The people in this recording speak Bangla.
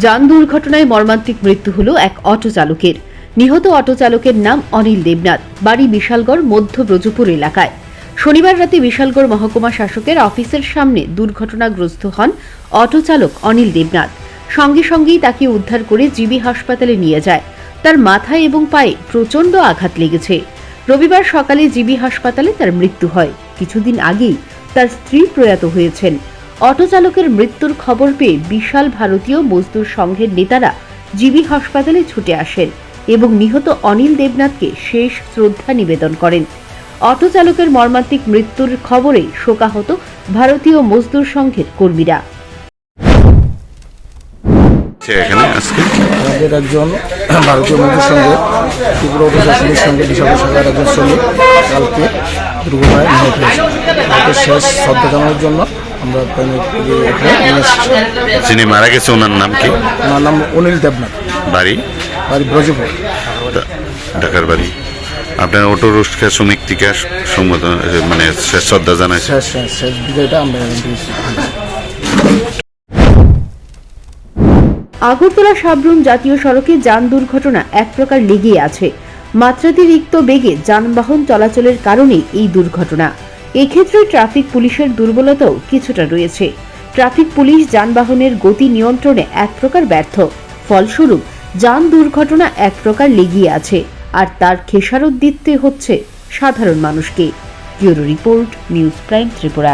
যান দুর্ঘটনায় মর্মান্তিক মৃত্যু হল এক অটো চালকের। নিহত অটো চালকের নাম অনিল দেবনাথ, বাড়ি বিশালগড় মধ্য ব্রজপুর এলাকায়। শনিবার রাতে বিশালগড় মহকুমা শাসকের অফিসের সামনে দুর্ঘটনাগ্রস্ত হন অটো চালক অনিল দেবনাথ। সঙ্গে সঙ্গেই তাকে উদ্ধার করে জিবি হাসপাতালে নিয়ে যায়। তার মাথায় এবং পায়ে প্রচণ্ড আঘাত লেগেছে। রবিবার সকালে জিবি হাসপাতালে তার মৃত্যু হয়। কিছুদিন আগেই তার স্ত্রী প্রয়াত হয়েছেন। অটো চালকের মৃত্যুর খবর পেয়ে বিশাল ভারতীয় মজদুর সংঘের নেতারা জিবি হাসপাতালে ছুটে আসেন এবং নিহত অনিল দেবনাথকে শেষ শ্রদ্ধা নিবেদন করেন। অটো চালকের মর্মান্তিক মৃত্যুর খবরে শোকাহত ভারতীয় মজদুর সংঘের কর্মীরা। আমাদের একজন ভারতীয় মজদুর সংঘের ত্রিপুরা প্রশাসনের সঙ্গে বিশাল শাখার একজন শ্রমিক কালকে দুর্ঘটনায় নিহত হয়েছে। তাকে শেষ শ্রদ্ধা জানানোর জন্য আমরা যিনি মারা গেছে ওনার নাম কি? ওনার নাম অনিল দেবনাথ, বাড়ি ব্রজপুর, ঢাকার বাড়ি। আপনার অটো রোস্টকা শ্রমিক থেকে মানে শেষ শ্রদ্ধা জানাইছে। শেষ বিজয়টা আমরা আগরতলা সাবরুম জাতীয় সড়কে যান দুর্ঘটনা এক প্রকার লেগেই আছে। মাত্রাতিরিক্ত বেগে যানবাহন চলাচলের কারণে এই দুর্ঘটনা। এক্ষেত্রে ট্রাফিক পুলিশের দুর্বলতাও কিছুটা রয়েছে। ট্রাফিক পুলিশ যানবাহনের গতি নিয়ন্ত্রণে এক প্রকার ব্যর্থ। ফলস্বরূপ যান দুর্ঘটনা এক প্রকার লেগেই আছে, আর তার খেসারত দিতে হচ্ছে সাধারণ মানুষকে। Bureau report, news prime Tripura.